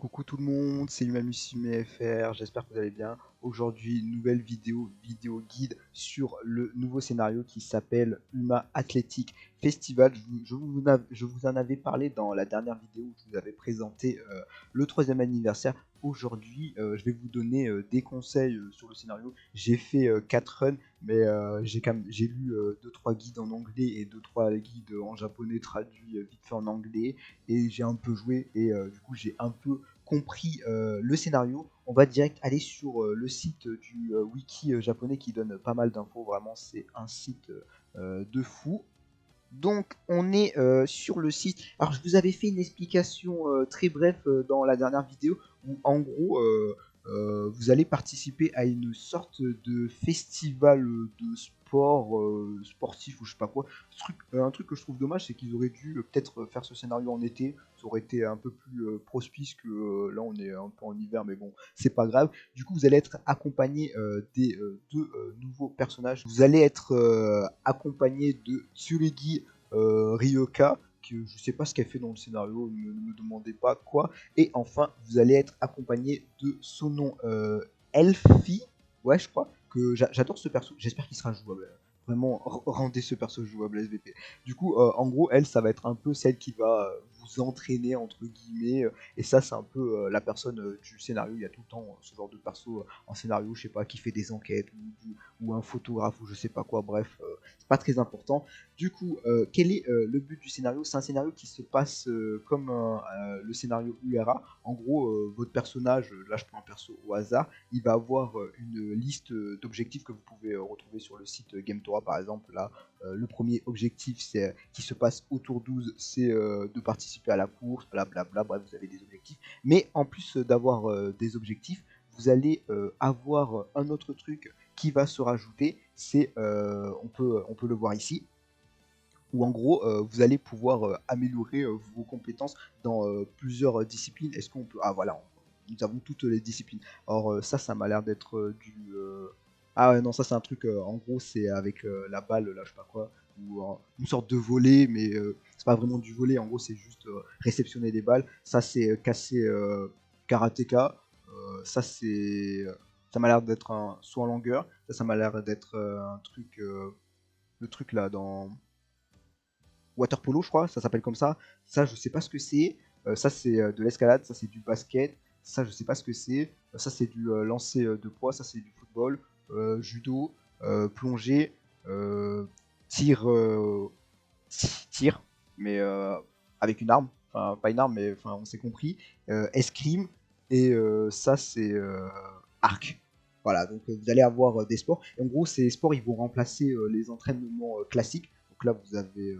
Coucou tout le monde, c'est FR, j'espère que vous allez bien. Aujourd'hui, nouvelle vidéo guide sur le nouveau scénario qui s'appelle Uma Athletic Festival. Je vous en avais parlé dans la dernière vidéo où je vous avais présenté le troisième anniversaire. Aujourd'hui, je vais vous donner des conseils sur le scénario. J'ai fait 4 runs, mais j'ai lu 2-3 guides en anglais et 2-3 guides en japonais traduits vite fait en anglais. Et j'ai un peu joué et du coup j'ai un peu compris le scénario. On va direct aller sur le site du wiki japonais qui donne pas mal d'infos. Vraiment, c'est un site de fou. Donc, on est sur le site. Alors, je vous avais fait une explication très brève dans la dernière vidéo où, en gros, vous allez participer à une sorte de festival de sport sportif ou je sais pas quoi. Un truc que je trouve dommage, c'est qu'ils auraient dû peut-être faire ce scénario en été. Ça aurait été un peu plus propice que là, on est un peu en hiver, mais bon, c'est pas grave. Du coup, vous allez être accompagné des deux nouveaux personnages. Vous allez être accompagné de Tsurigi Ryoka, que je sais pas ce qu'elle fait dans le scénario, ne me demandez pas quoi. Et enfin, vous allez être accompagné de son nom Elfie, ouais, je crois, que j'adore ce perso, j'espère qu'il sera jouable. Vraiment, rendez ce perso jouable SVP. Du coup, en gros, elle, ça va être un peu celle qui va vous entraîner, entre guillemets. Et ça, c'est un peu la personne du scénario. Il y a tout le temps ce genre de perso en scénario, je sais pas, qui fait des enquêtes, ou un photographe, ou je sais pas quoi. Bref, c'est pas très important. Du coup, quel est le but du scénario? C'est un scénario qui se passe comme le scénario URA. En gros, votre personnage, là je prends un perso au hasard, il va avoir une liste d'objectifs que vous pouvez retrouver sur le site GameTora par exemple. Là, le premier objectif c'est qui se passe au tour 12, c'est de participer à la course, blablabla, bref, vous avez des objectifs. Mais en plus d'avoir des objectifs, vous allez avoir un autre truc qui va se rajouter, c'est, on peut le voir ici, où en gros vous allez pouvoir améliorer vos compétences dans plusieurs disciplines. Est-ce qu'on peut... Ah voilà, nous avons toutes les disciplines. Alors ça m'a l'air d'être Ah ouais, non, ça c'est un truc, en gros c'est avec la balle, là je sais pas quoi, ou une sorte de volet, mais c'est pas vraiment du volet, en gros c'est juste réceptionner des balles. Ça c'est casser karatéka. Ça c'est... Ça m'a l'air d'être un saut en longueur. Ça m'a l'air d'être un truc... le truc là dans water polo, je crois, ça s'appelle comme ça. Ça, je sais pas ce que c'est. Ça, c'est de l'escalade. Ça, c'est du basket. Ça, je sais pas ce que c'est. Ça, c'est du lancer de poids. Ça, c'est du football, judo, plongée, tir, tir, mais avec une arme. Enfin, pas une arme, mais enfin, on s'est compris. Escrime. Et ça, c'est arc. Voilà, donc vous allez avoir des sports. Et en gros, ces sports, ils vont remplacer les entraînements classiques. Donc là, vous avez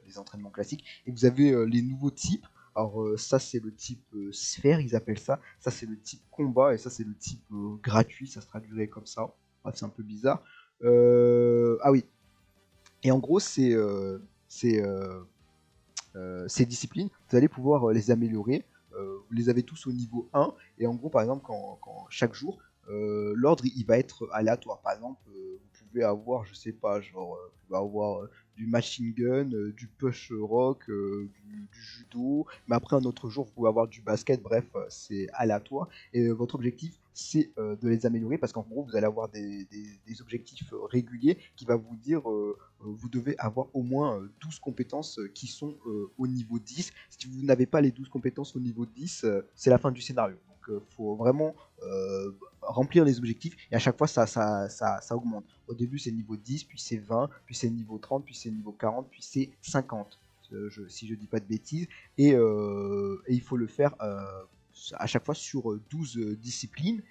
les entraînements classiques. Et vous avez les nouveaux types. Alors ça, c'est le type sphère, ils appellent ça. Ça, c'est le type combat. Et ça, c'est le type gratuit. Ça se traduirait comme ça. Bref, c'est un peu bizarre. Ah oui. Et en gros, c'est, ces disciplines, vous allez pouvoir les améliorer. Vous les avez tous au niveau 1. Et en gros, par exemple, quand chaque jour, l'ordre il va être aléatoire. Par exemple, vous pouvez avoir, je sais pas, genre, vous pouvez avoir du machine gun, du push rock, du judo. Mais après, un autre jour, vous pouvez avoir du basket. Bref, c'est aléatoire. Et votre objectif, c'est de les améliorer parce qu'en gros, vous allez avoir des objectifs réguliers qui va vous dire vous devez avoir au moins 12 compétences qui sont au niveau 10. Si vous n'avez pas les 12 compétences au niveau 10, c'est la fin du scénario. Donc il faut vraiment remplir les objectifs et à chaque fois ça augmente. Au début c'est niveau 10, puis c'est 20, puis c'est niveau 30, puis c'est niveau 40, puis c'est 50. Si je dis pas de bêtises. Et il faut le faire à chaque fois sur 12 disciplines.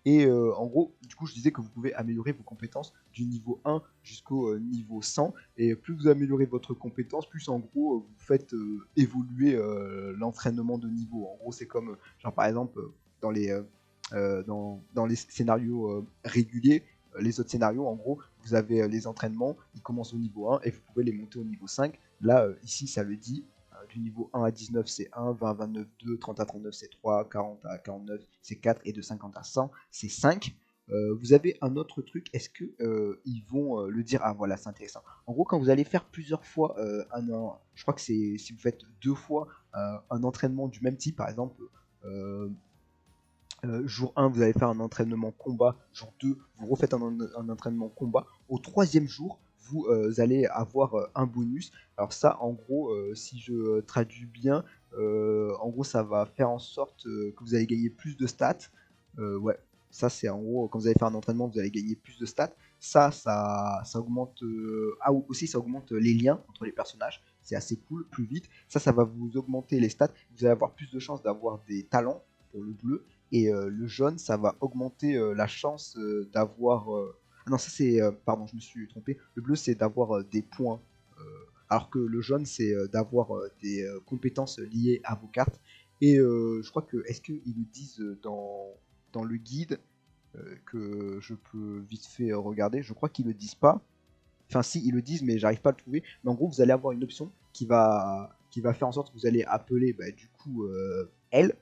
Et en gros, du coup, je disais que vous pouvez améliorer vos compétences du niveau 1 jusqu'au niveau 100. Et plus vous améliorez votre compétence, plus en gros, vous faites évoluer l'entraînement de niveau. En gros, c'est comme, genre par exemple, dans dans les scénarios réguliers, les autres scénarios, en gros, vous avez les entraînements, ils commencent au niveau 1 et vous pouvez les monter au niveau 5. Là, ici, ça le dit, du niveau 1 à 19 c'est 1, 20 à 29 2, 30 à 39 c'est 3, 40 à 49 c'est 4 et de 50 à 100 c'est 5. Vous avez un autre truc, est-ce que ils vont le dire? Ah voilà, c'est intéressant. En gros, quand vous allez faire plusieurs fois je crois que c'est si vous faites deux fois un entraînement du même type, par exemple, jour 1, vous allez faire un entraînement combat. Jour 2, vous refaites un entraînement combat. Au troisième jour, vous allez avoir un bonus. Alors ça, en gros, si je traduis bien, en gros, ça va faire en sorte que vous allez gagner plus de stats. Ouais, ça c'est en gros, quand vous allez faire un entraînement, vous allez gagner plus de stats. Ça augmente. Ah, aussi, ça augmente les liens entre les personnages. C'est assez cool, plus vite. Ça va vous augmenter les stats. Vous allez avoir plus de chances d'avoir des talents pour le bleu. Et le jaune, ça va augmenter la chance d'avoir. Ah non, ça c'est. Pardon, je me suis trompé. Le bleu, c'est d'avoir des points. euh, Alors que le jaune, c'est d'avoir des compétences liées à vos cartes. Et je crois que. Est-ce qu'ils le disent dans le guide que je peux vite fait regarder? Je crois qu'ils le disent pas. Enfin, si, ils le disent, mais j'arrive pas à le trouver. Mais en gros, vous allez avoir une option qui va faire en sorte que vous allez appeler du coup elle,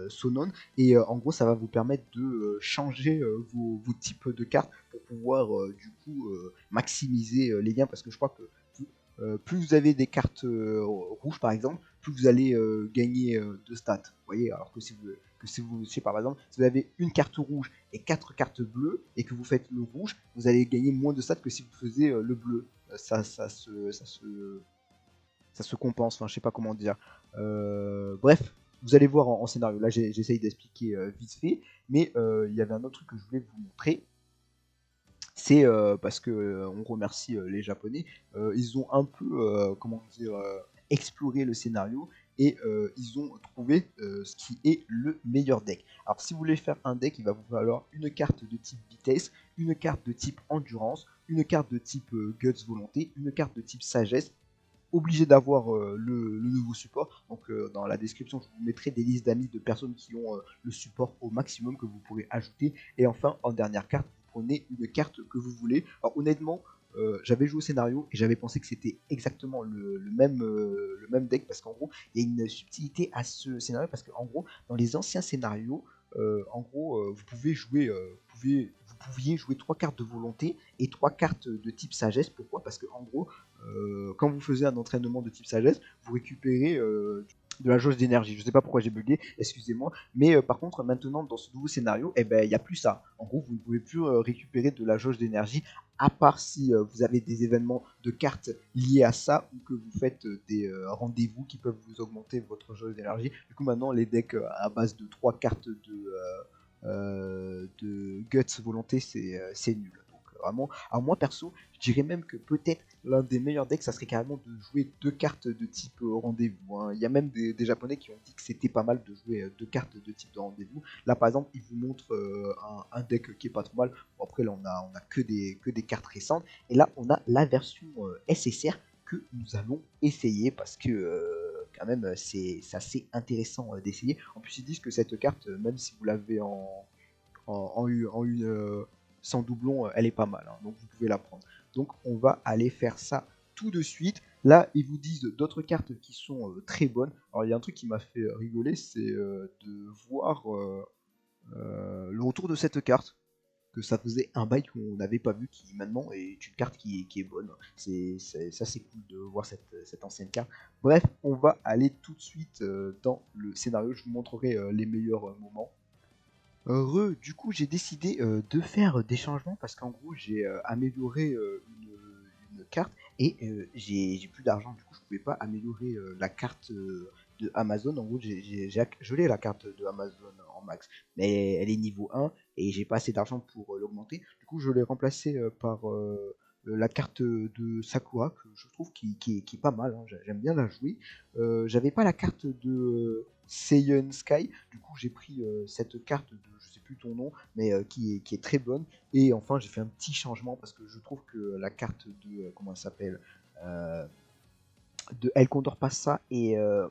Sonon, et en gros, ça va vous permettre de changer vos types de cartes pour pouvoir du coup maximiser les liens parce que je crois que plus vous avez des cartes rouges par exemple, plus vous allez gagner de stats. Vous voyez, alors que si vous, je sais pas, par exemple, si vous avez une carte rouge et 4 cartes bleues et que vous faites le rouge, vous allez gagner moins de stats que si vous faisiez le bleu. Ça se compense, enfin je sais pas comment dire. Bref, vous allez voir en scénario. Là j'essaye d'expliquer vite fait, mais il y avait un autre truc que je voulais vous montrer. C'est parce que on remercie les Japonais. Ils ont un peu, comment dire, exploré le scénario et ils ont trouvé ce qui est le meilleur deck. Alors si vous voulez faire un deck, il va vous falloir une carte de type vitesse, une carte de type endurance, une carte de type guts volonté, une carte de type sagesse. Obligé d'avoir le nouveau support. Donc dans la description, je vous mettrai des listes d'amis de personnes qui ont le support au maximum que vous pourrez ajouter. Et enfin, en dernière carte, vous prenez une carte que vous voulez. Alors honnêtement, j'avais joué au scénario et j'avais pensé que c'était exactement le même deck parce qu'en gros, il y a une subtilité à ce scénario parce qu'en gros, dans les anciens scénarios, en gros, vous pouviez jouer 3 cartes de volonté et 3 cartes de type sagesse. Pourquoi? Parce que en gros, quand vous faisiez un entraînement de type sagesse, vous récupérez de la jauge d'énergie. Je sais pas pourquoi j'ai bugué, excusez-moi. Mais par contre, maintenant, dans ce nouveau scénario, eh ben, il n'y a plus ça. En gros, vous ne pouvez plus récupérer de la jauge d'énergie, à part si vous avez des événements de cartes liés à ça, ou que vous faites des rendez-vous qui peuvent vous augmenter votre jauge d'énergie. Du coup, maintenant, les decks à base de 3 cartes de guts volonté, c'est nul. Donc vraiment, alors moi perso, je dirais même que peut-être l'un des meilleurs decks, ça serait carrément de jouer 2 cartes de type rendez-vous, hein. Il y a même des Japonais qui ont dit que c'était pas mal de jouer 2 cartes de type de rendez-vous. Là par exemple, ils vous montrent un deck qui est pas trop mal. Bon, après là on a que des cartes récentes. Et là on a la version SSR que nous allons essayer parce que quand même c'est assez intéressant d'essayer. En plus ils disent que cette carte, même si vous l'avez en une sans doublon, elle est pas mal, hein, donc vous pouvez la prendre. Donc on va aller faire ça tout de suite. Là, ils vous disent d'autres cartes qui sont très bonnes. Alors il y a un truc qui m'a fait rigoler, c'est de voir le retour de cette carte. Que ça faisait un bail qu'on n'avait pas vu, qui maintenant est une carte qui est bonne. Ça c'est cool de voir cette ancienne carte. Bref, on va aller tout de suite dans le scénario. Je vous montrerai les meilleurs moments. Du coup, j'ai décidé de faire des changements parce qu'en gros, j'ai amélioré une carte et j'ai plus d'argent. Du coup, je pouvais pas améliorer la carte de Amazon. En gros, je l'ai la carte de Amazon en max, mais elle est niveau 1 et j'ai pas assez d'argent pour l'augmenter. Du coup, je l'ai remplacé par la carte de Sakura que je trouve qui est pas mal, hein. J'aime bien la jouer. J'avais pas la carte de Saiyan Sky, du coup j'ai pris cette carte de je sais plus ton nom, mais qui est très bonne. Et enfin j'ai fait un petit changement parce que je trouve que la carte de comment elle s'appelle, euh, de El Condor Passa est un.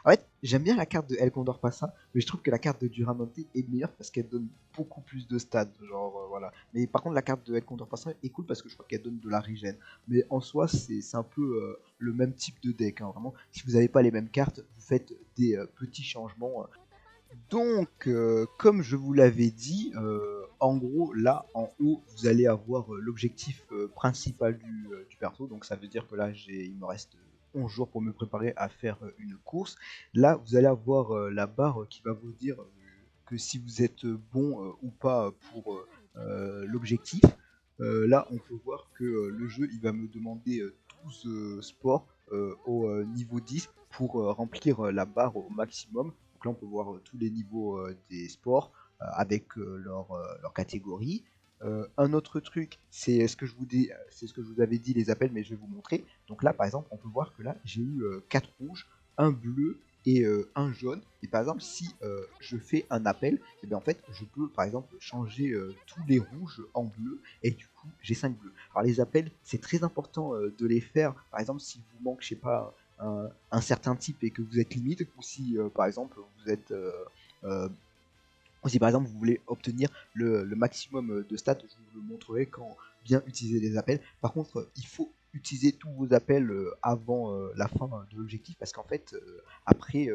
En fait, j'aime bien la carte de El Condor Passa, mais je trouve que la carte de Duramonte est meilleure parce qu'elle donne beaucoup plus de stats, genre voilà. Mais par contre, la carte de El Condor Passa est cool parce que je crois qu'elle donne de la régène. Mais en soi, c'est un peu le même type de deck, hein, vraiment. Si vous n'avez pas les mêmes cartes, vous faites des petits changements. Donc, comme je vous l'avais dit, en gros, là, en haut, vous allez avoir l'objectif principal du perso. Donc, ça veut dire que là, il me reste 11 jours pour me préparer à faire une course. Là, vous allez avoir la barre qui va vous dire que si vous êtes bon ou pas pour l'objectif. Là, on peut voir que le jeu, il va me demander 12 sports au niveau 10 pour remplir la barre au maximum. Donc là, on peut voir tous les niveaux des sports avec leur catégorie. Un autre truc, c'est ce que je vous dis, c'est ce que je vous avais dit les appels, mais je vais vous montrer. Donc là, par exemple, on peut voir que là, j'ai eu 4 rouges, un bleu et un jaune. Et par exemple, si je fais un appel, et bien en fait, je peux par exemple changer tous les rouges en bleu et du coup, j'ai 5 bleus. Alors les appels, c'est très important de les faire. Par exemple, si vous manque, je sais pas, un certain type et que vous êtes limite, ou si par exemple vous êtes euh, si par exemple vous voulez obtenir le maximum de stats, je vous le montrerai quand bien utiliser les appels. Par contre, il faut utiliser tous vos appels avant la fin de l'objectif parce qu'en fait, après,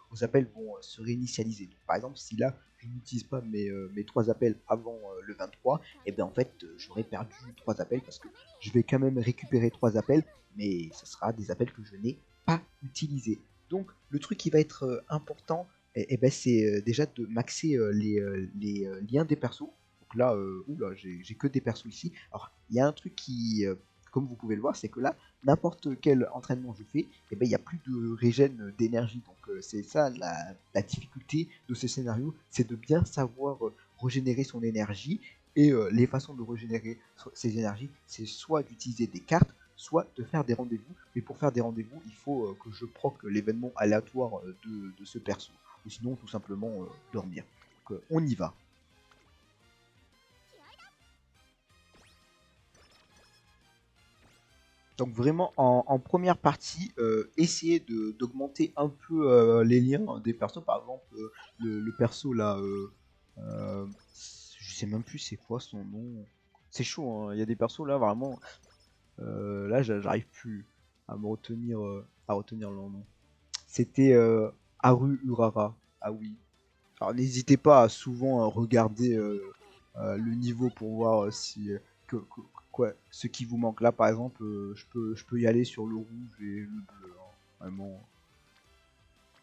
vos appels vont se réinitialiser. Donc, par exemple, si là, je n'utilise pas mes 3 appels avant le 23, et bien en fait, j'aurais perdu 3 appels parce que je vais quand même récupérer 3 appels, mais ce sera des appels que je n'ai pas utilisés. Donc, le truc qui va être important, et ben c'est déjà de maxer les liens des persos. Donc là, oula, j'ai que des persos ici. Alors, il y a un truc qui, comme vous pouvez le voir, c'est que là, n'importe quel entraînement je fais, et ben il n'y a plus de régène d'énergie. Donc c'est ça la difficulté de ce scénario, c'est de bien savoir régénérer son énergie. Et les façons de régénérer ses énergies, c'est soit d'utiliser des cartes, soit de faire des rendez-vous. Mais pour faire des rendez-vous, il faut que je proc l'événement aléatoire de ce perso ou sinon tout simplement dormir. Donc on y va. Donc vraiment en première partie, essayez d'augmenter un peu les liens des persos. Par exemple, le perso là, je sais même plus c'est quoi son nom. C'est chaud, hein. Il y a des persos là vraiment. Là, j'arrive plus à retenir leur nom. C'était Haru Urara. Ah oui. Alors n'hésitez pas à souvent regarder le niveau pour voir si quoi, ce qui vous manque. Là par exemple, je peux y aller sur le rouge et le bleu, hein. Vraiment,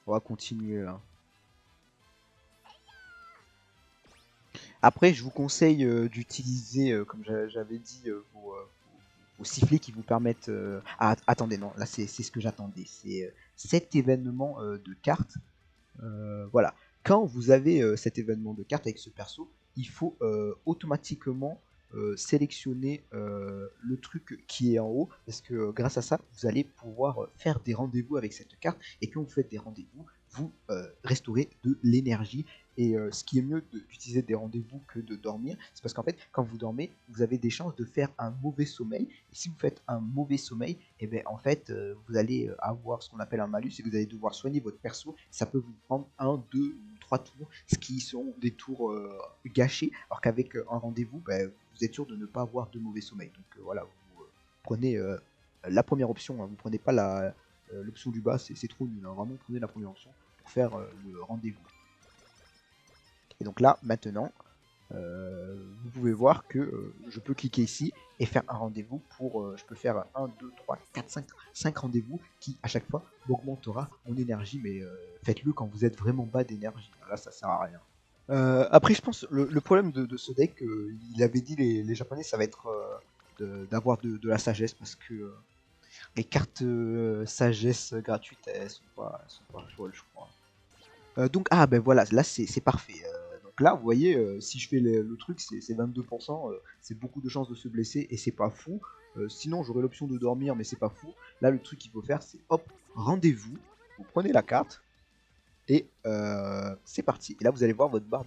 on va continuer là. Après, je vous conseille d'utiliser, comme j'avais dit, vos sifflets qui vous permettent. Ah, attendez, non, là c'est ce que j'attendais. C'est cet événement de cartes. Voilà. Quand vous avez cet événement de carte avec ce perso, il faut automatiquement sélectionner le truc qui est en haut parce que grâce à ça, vous allez pouvoir faire des rendez-vous avec cette carte et quand vous faites des rendez-vous, vous restaurez de l'énergie. Et ce qui est mieux d'utiliser des rendez-vous que de dormir, c'est parce qu'en fait, quand vous dormez, vous avez des chances de faire un mauvais sommeil. Et si vous faites un mauvais sommeil, et bien en fait, vous allez avoir ce qu'on appelle un malus et vous allez devoir soigner votre perso. Ça peut vous prendre 1, 2 ou 3 tours, ce qui sont des tours gâchés. Alors qu'avec un rendez-vous, ben, vous êtes sûr de ne pas avoir de mauvais sommeil. Donc voilà, vous prenez la première option, hein, vous prenez pas l'option du bas, c'est trop nul, hein. Vraiment, prenez la première option pour faire le rendez-vous. Et donc là, maintenant, vous pouvez voir que je peux cliquer ici et faire un rendez-vous pour, je peux faire 1, 2, 3, 4, 5 rendez-vous qui à chaque fois m'augmentera mon énergie, mais faites-le quand vous êtes vraiment bas d'énergie, là ça sert à rien. Après je pense le problème de ce deck, il avait dit les japonais, ça va être d'avoir de la sagesse parce que les cartes sagesse gratuites elles sont pas folles je crois. Donc, ah ben voilà, là c'est parfait. Donc là, vous voyez, si je fais le truc, c'est 22%, c'est beaucoup de chances de se blesser et c'est pas fou. Sinon, j'aurais l'option de dormir, mais c'est pas fou. Là, le truc qu'il faut faire, c'est hop, rendez-vous. Vous prenez la carte et c'est parti. Et là, vous allez voir votre barre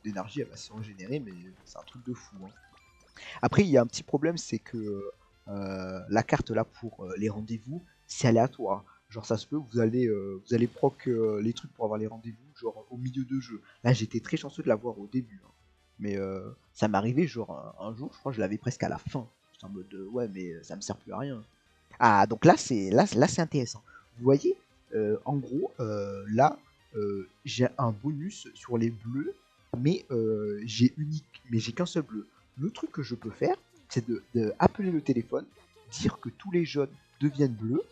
d'énergie, elle va se régénérer, mais c'est un truc de fou, hein. Après, il y a un petit problème, c'est que la carte là pour les rendez-vous, c'est aléatoire. Genre ça se peut, vous allez proc les trucs pour avoir les rendez-vous, genre au milieu de jeu. Là, j'étais très chanceux de l'avoir au début, hein. Mais ça m'est arrivé genre un jour, je crois que je l'avais presque à la fin. J'étais en mode ouais, mais ça me sert plus à rien. Ah, donc là c'est intéressant. Vous voyez, en gros, là, j'ai un bonus sur les bleus, mais j'ai qu'un seul bleu. Le truc que je peux faire, c'est de appeler le téléphone, dire que tous les jaunes deviennent bleus,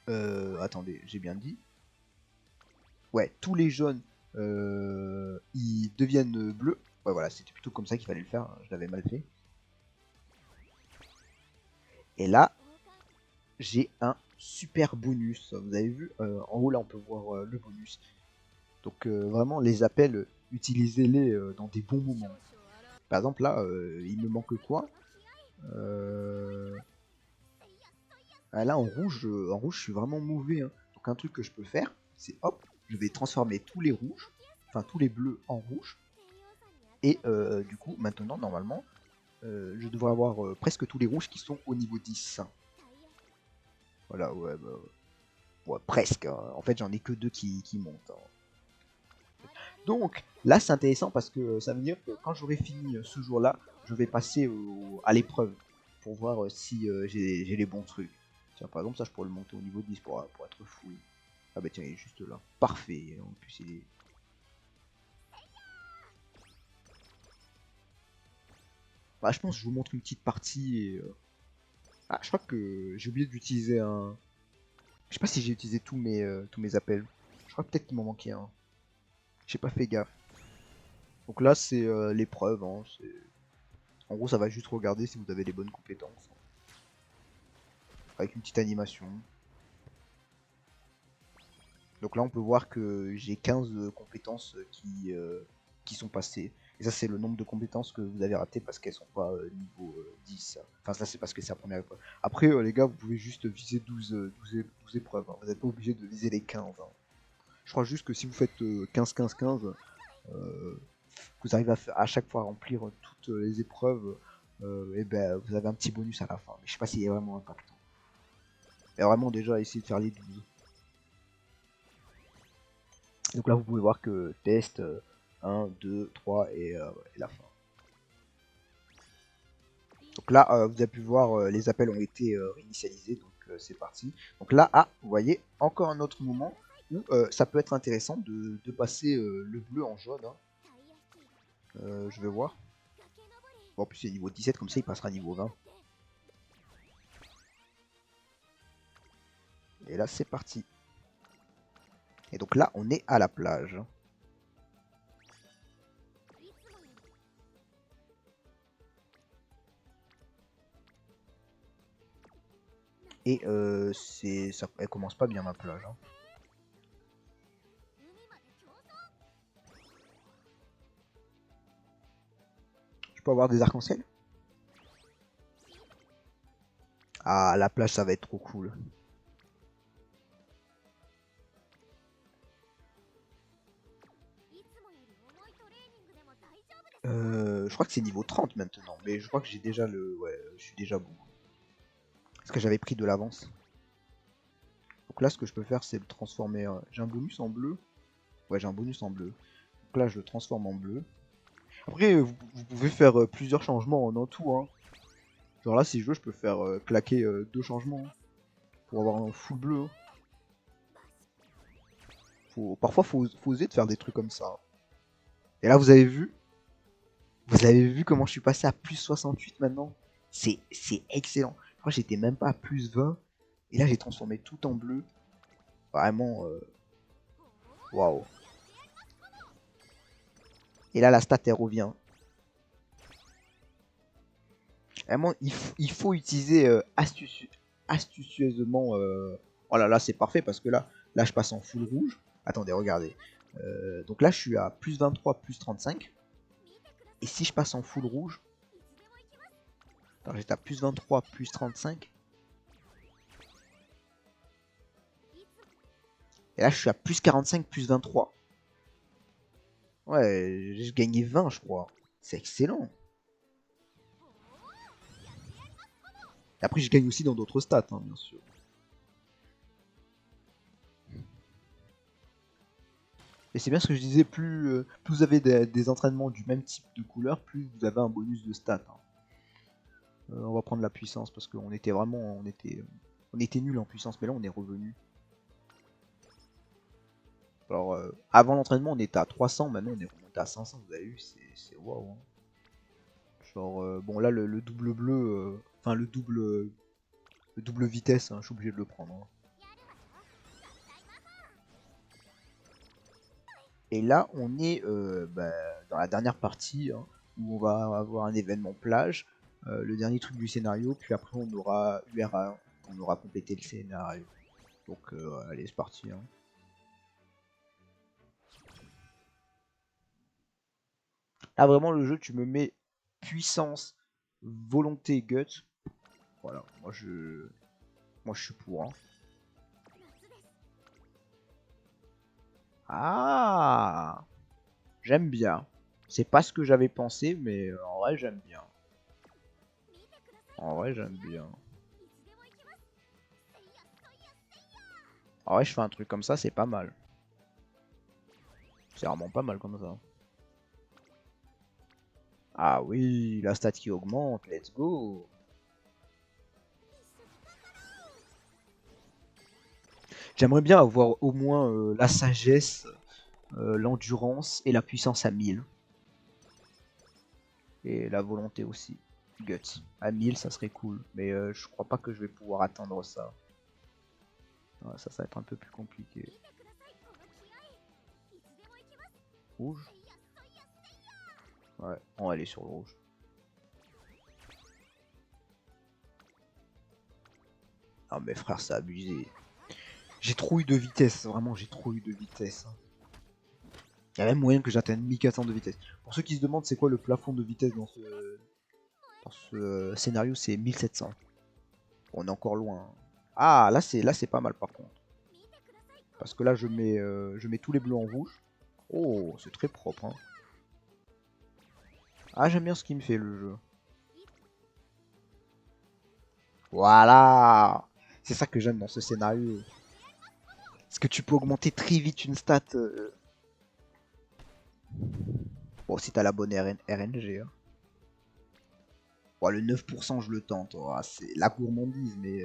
Attendez, j'ai bien dit. Ouais, tous les jaunes, ils deviennent bleus. Ouais, voilà, c'était plutôt comme ça qu'il fallait le faire, hein, je l'avais mal fait. Et là, j'ai un super bonus. Vous avez vu, en haut là, on peut voir le bonus. Donc vraiment, les appels, utilisez-les dans des bons moments. Par exemple, là, il me manque quoi? Ah, là, en rouge, je suis vraiment mauvais, hein. Donc un truc que je peux faire, c'est hop, je vais transformer tous les rouges, enfin tous les bleus en rouge. Et du coup, maintenant, normalement, je devrais avoir presque tous les rouges qui sont au niveau 10. Voilà, ouais, bah, ouais, presque, hein. En fait, j'en ai que deux qui montent, hein. Donc, là, c'est intéressant parce que ça veut dire que quand j'aurai fini ce jour-là, je vais passer à l'épreuve pour voir si j'ai les bons trucs. Tiens, par exemple, ça, je pourrais le monter au niveau 10 pour être full. Ah bah tiens, il est juste là. Parfait. En plus, il est... Bah, je pense que je vous montre une petite partie. Et, ah, je crois que j'ai oublié d'utiliser un... Je sais pas si j'ai utilisé tous mes appels. Je crois peut-être qu'il m'en manquait un. J'ai pas fait gaffe. Donc là, c'est l'épreuve, hein. En gros, ça va juste regarder si vous avez les bonnes compétences, hein. Avec une petite animation. Donc là, on peut voir que j'ai 15 compétences qui sont passées. Et ça, c'est le nombre de compétences que vous avez ratées parce qu'elles sont pas niveau 10. Enfin, ça, c'est parce que c'est la première épreuve. Après, les gars, vous pouvez juste viser 12 épreuves, hein. Vous n'êtes pas obligé de viser les 15, hein. Je crois juste que si vous faites 15-15-15, vous arrivez à chaque fois à remplir toutes les épreuves, et ben, vous avez un petit bonus à la fin. Mais je sais pas s'il est vraiment impactant. Et vraiment, déjà, essayer de faire les 12. Donc là, vous pouvez voir que test 1, 2, 3 et la fin. Donc là, vous avez pu voir, les appels ont été réinitialisés, donc c'est parti. Donc là, ah, vous voyez, encore un autre moment où ça peut être intéressant de passer le bleu en jaune, hein. Je vais voir. Bon, en plus, c'est niveau 17, comme ça, il passera niveau 20. Et là, c'est parti. Et donc là, on est à la plage. Et elle commence pas bien ma plage, hein. Je peux avoir des arcs-en-ciel? Ah, la plage, ça va être trop cool. Je crois que c'est niveau 30 maintenant, mais je crois que j'ai déjà le... Ouais, je suis déjà bon. Parce que j'avais pris de l'avance. Donc là, ce que je peux faire, c'est le transformer... J'ai un bonus en bleu. Ouais, j'ai un bonus en bleu. Donc là, je le transforme en bleu. Après, vous pouvez faire plusieurs changements en tout, hein. Genre là, si je veux, je peux faire claquer deux changements, hein, pour avoir un full bleu, hein. Parfois, faut oser de faire des trucs comme ça, hein. Et là, vous avez vu comment je suis passé à plus 68 maintenant? C'est excellent. Je crois que j'étais même pas à plus 20. Et là, j'ai transformé tout en bleu. Vraiment, waouh. Et là, la stat, elle revient. Vraiment, il faut utiliser astucieusement. Oh là là, c'est parfait parce que là, je passe en full rouge. Attendez, regardez. Donc là, je suis à plus 23, plus 35. Et si je passe en full rouge, alors j'étais à plus 23, plus 35. Et là, je suis à plus 45, plus 23. Ouais, j'ai gagné 20, je crois. C'est excellent. Et après, je gagne aussi dans d'autres stats, hein, bien sûr. Et c'est bien ce que je disais, plus vous avez des entraînements du même type de couleur, plus vous avez un bonus de stats, hein. On va prendre la puissance parce qu'on était vraiment, on était nul en puissance, mais là on est revenu. Alors avant l'entraînement on était à 300, maintenant on est remonté à 500. Vous avez vu, c'est waouh, hein. Genre bon là le double bleu, enfin le double vitesse, hein, je suis obligé de le prendre, hein. Et là, on est dans la dernière partie, hein, où on va avoir un événement plage, le dernier truc du scénario, puis après on aura URA, on aura complété le scénario. Donc allez, c'est parti. Hein. Là, vraiment, le jeu, tu me mets puissance, volonté, guts. Voilà, moi je suis pour. Hein. Ah, j'aime bien. C'est pas ce que j'avais pensé, mais en vrai, j'aime bien. En vrai, j'aime bien. En vrai, je fais un truc comme ça, c'est pas mal. C'est vraiment pas mal comme ça. Ah oui, la stat qui augmente, let's go. J'aimerais bien avoir au moins la sagesse, l'endurance et la puissance à 1000. Et la volonté aussi. Guts. À 1000, ça serait cool. Mais je crois pas que je vais pouvoir atteindre ça. Ouais, ça va être un peu plus compliqué. Rouge. Ouais, on va aller sur le rouge. Ah mais frère, c'est abusé. J'ai trop eu de vitesse, vraiment j'ai trop eu de vitesse. Il y a même moyen que j'atteigne 1400 de vitesse. Pour ceux qui se demandent c'est quoi le plafond de vitesse dans ce scénario, c'est 1700. On est encore loin. Ah, là c'est pas mal par contre. Parce que là je mets tous les bleus en rouge. Oh, c'est très propre. Hein. Ah, j'aime bien ce qu'il me fait le jeu. Voilà. C'est ça que j'aime dans ce scénario. Est-ce que tu peux augmenter très vite une stat Bon, si t'as la bonne RNG. Hein. Bon, le 9%, je le tente. Oh, c'est la gourmandise, mais...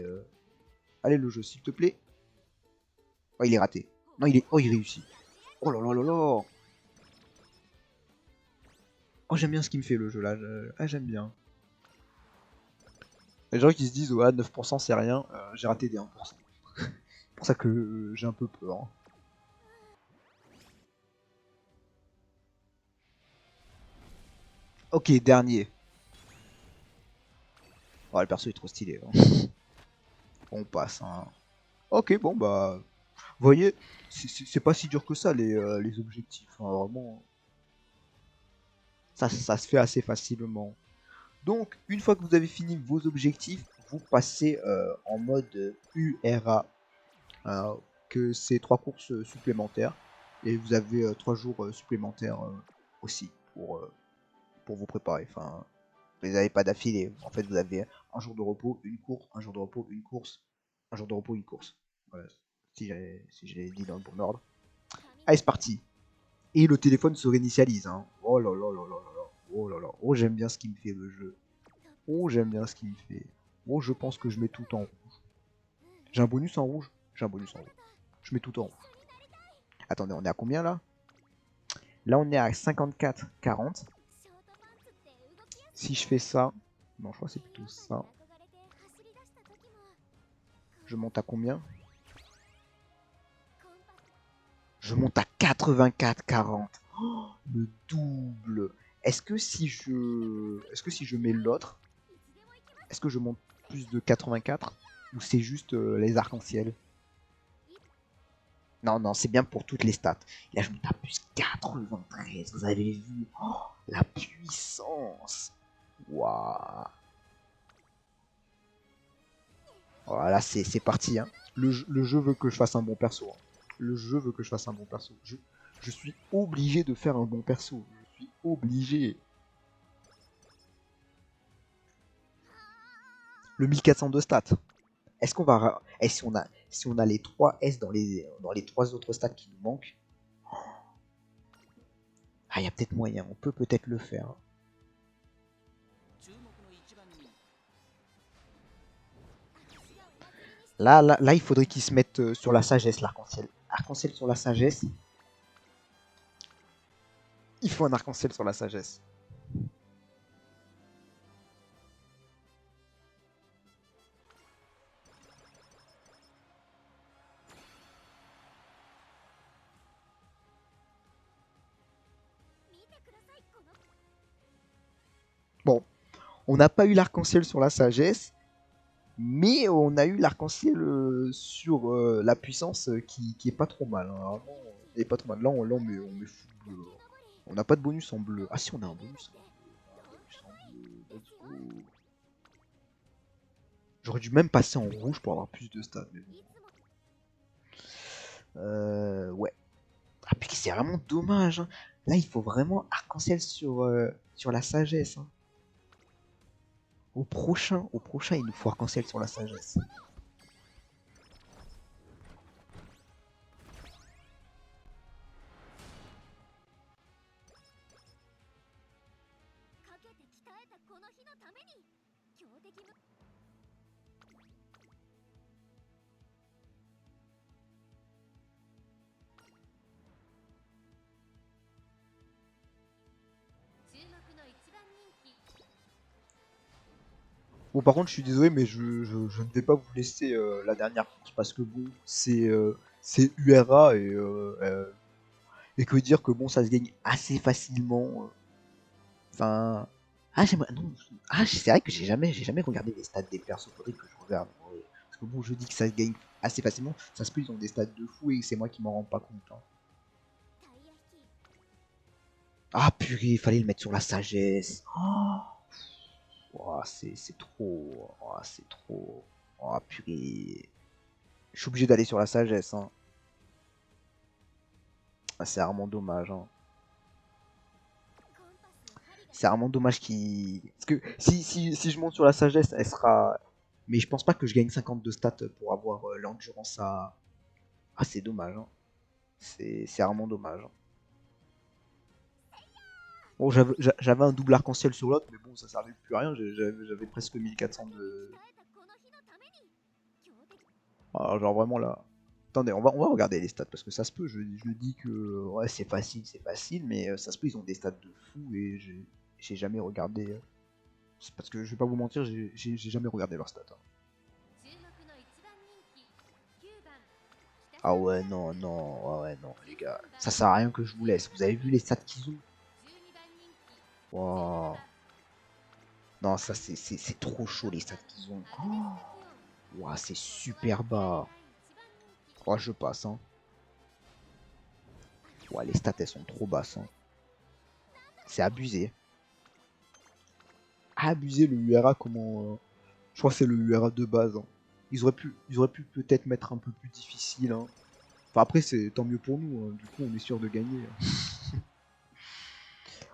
Allez, le jeu, s'il te plaît. Oh, il est raté. Non, il est... Oh, il réussit. Oh là là là là. Oh, j'aime bien ce qu'il me fait, le jeu, là. Ah, j'aime bien. Les gens qui se disent, ouais, 9% c'est rien. J'ai raté des 1%. C'est pour ça que j'ai un peu peur. Hein. Ok, dernier. Oh, le perso est trop stylé. Hein. On passe. Hein. Ok, bon, bah... Vous voyez, c'est pas si dur que ça, les objectifs. Hein, vraiment, ça se fait assez facilement. Donc, une fois que vous avez fini vos objectifs, vous passez en mode URA, que c'est 3 courses supplémentaires. Et vous avez 3 jours supplémentaires aussi pour vous préparer. Enfin, vous n'avez pas d'affilée. En fait, vous avez un jour de repos, une course, un jour de repos, une course, un jour de repos, une course. Voilà, si je l'ai dit dans le bon ordre. Allez, c'est parti. Et le téléphone se réinitialise. Hein. Oh là là là là là là. Oh là là. Oh, j'aime bien ce qu'il me fait le jeu. Oh, j'aime bien ce qu'il me fait. Oh, je pense que je mets tout en rouge. J'ai un bonus en rouge. J'ai un bonus en rouge. Je mets tout en rouge. Attendez, on est à combien là? Là, on est à 54-40. Si je fais ça... Non, je crois que c'est plutôt ça. Je monte à combien? Je monte à 84-40. Oh, le double. Est-ce que si je mets l'autre, est-ce que je monte plus de 84 ou c'est juste les arcs-en-ciel? Non, non, c'est bien pour toutes les stats. Là, je monte à plus 93. Vous avez vu la puissance. Waouh. Voilà, c'est parti. Hein. Le jeu veut que je fasse un bon perso. Hein. Le jeu veut que je fasse un bon perso. Je suis obligé de faire un bon perso. Je suis obligé. Le 1400 de stats. Est-ce qu'on va... Et si on a les 3 S dans les 3 autres stats qui nous manquent... Ah, il y a peut-être moyen. On peut peut-être le faire. Là, il faudrait qu'ils se mettent sur la sagesse, l'arc-en-ciel. Arc-en-ciel sur la sagesse. Il faut un arc-en-ciel sur la sagesse. Bon, on n'a pas eu l'arc-en-ciel sur la sagesse, mais on a eu l'arc-en-ciel sur la puissance qui est pas trop mal. Hein. Vraiment, il est pas trop mal. Là, on met full bleu. On n'a pas de bonus en bleu. Ah si, on a un bonus. En bleu. Let's go. J'aurais dû même passer en rouge pour avoir plus de stats. Mais bon. Ouais. Ah putain, c'est vraiment dommage. Hein. Là, il faut vraiment arc-en-ciel sur la sagesse. Hein. Au prochain, il nous faut arc-en-ciel sur la sagesse. Bon, par contre, je suis désolé, mais je ne vais pas vous laisser la dernière course parce que bon, c'est URA et que dire que bon, ça se gagne assez facilement. Enfin, ah j'aimerais, non, ah c'est vrai que j'ai jamais regardé les stats des persos. Faudrait que je regarde. Ouais. Parce que bon, je dis que ça se gagne assez facilement. Ça se peut ils ont des stats de fou et c'est moi qui m'en rends pas compte. Hein. Ah purée, il fallait le mettre sur la sagesse. Oh, oh, c'est trop. Oh, c'est trop. Oh purée. Je suis obligé d'aller sur la sagesse. Hein. Ah, c'est vraiment dommage. Hein. C'est vraiment dommage qu'il. Parce que si je monte sur la sagesse, elle sera. Mais je pense pas que je gagne 52 stats pour avoir l'endurance à. Ah, c'est dommage. Hein. C'est vraiment dommage. Hein. Bon, j'avais un double arc-en-ciel sur l'autre, mais bon, ça servait plus à rien. J'avais presque 1400 de. Ah, genre vraiment là. Attendez, on va regarder les stats parce que ça se peut. Je dis que ouais, c'est facile, mais ça se peut, ils ont des stats de fou et j'ai jamais regardé. C'est parce que je vais pas vous mentir, j'ai jamais regardé leurs stats. Hein. Ah ouais, non, non, ouais, ouais, non, les gars. Ça sert à rien que je vous laisse. Vous avez vu les stats qu'ils ont? Wow. Non, ça c'est trop chaud les stats qu'ils ont. Oh, wow, c'est super bas. Oh, je passe. Hein. Ouais, les stats elles sont trop basses. Hein. C'est abusé. Abusé le URA comment. Je crois que c'est le URA de base. Hein. Ils auraient pu peut-être mettre un peu plus difficile. Hein. Enfin après c'est tant mieux pour nous. Hein. Du coup on est sûr de gagner. Hein.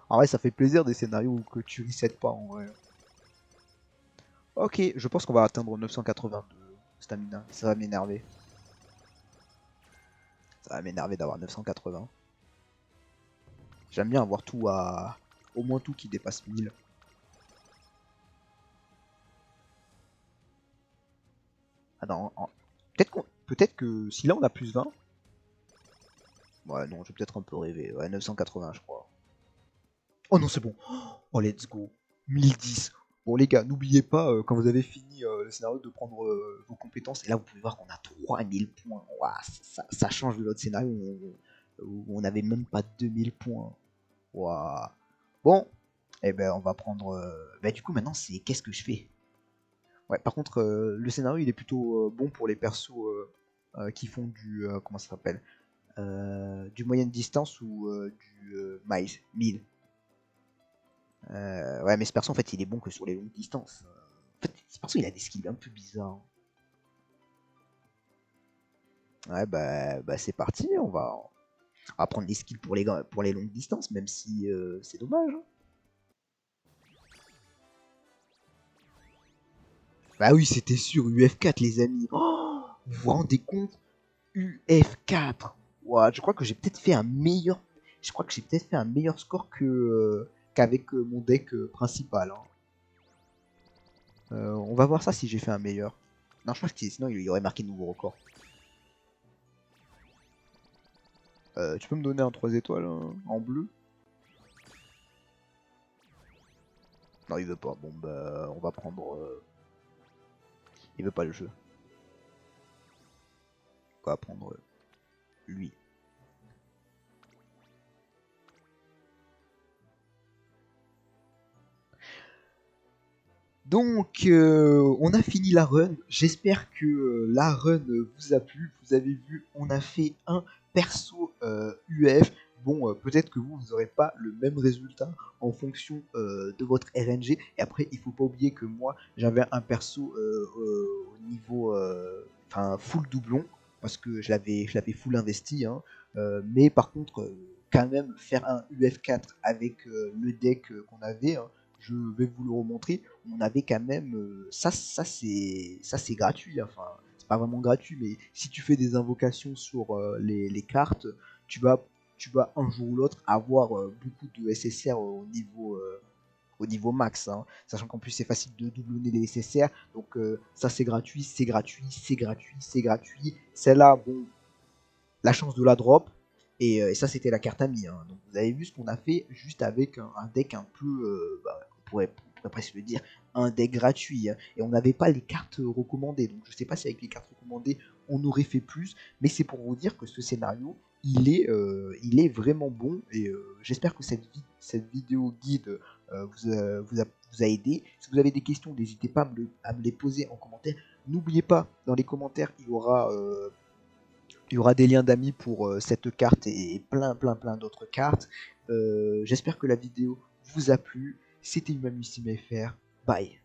En vrai ça fait plaisir des scénarios où que tu resets pas en vrai. Ok, je pense qu'on va atteindre 980 de stamina. Ça va m'énerver. Ça va m'énerver d'avoir 980. J'aime bien avoir tout à. Au moins tout qui dépasse 1000. Ah non, peut-être que si là on a plus 20. Ouais, non, je vais peut-être un peu rêver. Ouais, 980, je crois. Oh non, c'est bon. Oh, let's go. 1010. Bon, les gars, n'oubliez pas, quand vous avez fini le scénario, de prendre vos compétences. Et là, vous pouvez voir qu'on a 3000 points. Ouah, ça change de l'autre scénario où on n'avait même pas 2000 points. Ouah. Bon, eh ben, on va prendre. Bah, du coup, maintenant, c'est qu'est-ce que je fais? Ouais, par contre, le scénario, il est plutôt bon pour les persos qui font du. Comment ça s'appelle? Du moyenne distance ou du miles, 1000. Ouais, mais ce perso, en fait, il est bon que sur les longues distances. En fait, ce perso, il a des skills un peu bizarres. Ouais, bah c'est parti, on va prendre des skills pour les longues distances, même si c'est dommage. Hein. Bah oui, c'était sûr, UF4, les amis. Oh, vous vous rendez compte? UF4. Ouah, je crois que j'ai peut-être fait un meilleur. Je crois que j'ai peut-être fait un meilleur score qu'avec mon deck principal. Hein. On va voir ça si j'ai fait un meilleur. Non, je pense que sinon il y aurait marqué nouveau record. Tu peux me donner un 3 étoiles hein, en bleu? Non, il veut pas. Bon, bah, on va prendre. Il veut pas le jeu. On va prendre lui. Donc, on a fini la run. J'espère que la run vous a plu. Vous avez vu, on a fait un perso UF. Bon, peut-être que vous n'aurez pas le même résultat en fonction de votre RNG. Et après, il faut pas oublier que moi, j'avais un perso au niveau, enfin, full doublon, parce que je l'avais full investi. Hein. Mais par contre, quand même, faire un UF4 avec le deck qu'on avait, hein, je vais vous le remontrer, on avait quand même ça c'est gratuit, hein. Enfin c'est pas vraiment gratuit, mais si tu fais des invocations sur les cartes, tu vas tu vas un jour ou l'autre avoir beaucoup de SSR au niveau max, hein. Sachant qu'en plus c'est facile de doublonner les SSR, donc ça c'est gratuit, c'est gratuit, c'est gratuit, c'est gratuit. Celle-là, bon, la chance de la drop. Et ça, c'était la carte amie, hein. Donc, vous avez vu ce qu'on a fait juste avec un deck un peu, on pourrait presque le dire, un deck gratuit, hein. Et on n'avait pas les cartes recommandées. Donc, je sais pas si avec les cartes recommandées, on aurait fait plus. Mais c'est pour vous dire que ce scénario, il est vraiment bon. Et j'espère que cette vidéo guide vous a aidé. Si vous avez des questions, n'hésitez pas à me les poser en commentaire. N'oubliez pas, dans les commentaires, il y aura des liens d'amis pour cette carte et plein, plein, plein d'autres cartes. J'espère que la vidéo vous a plu. C'était Humanussime FR. Bye.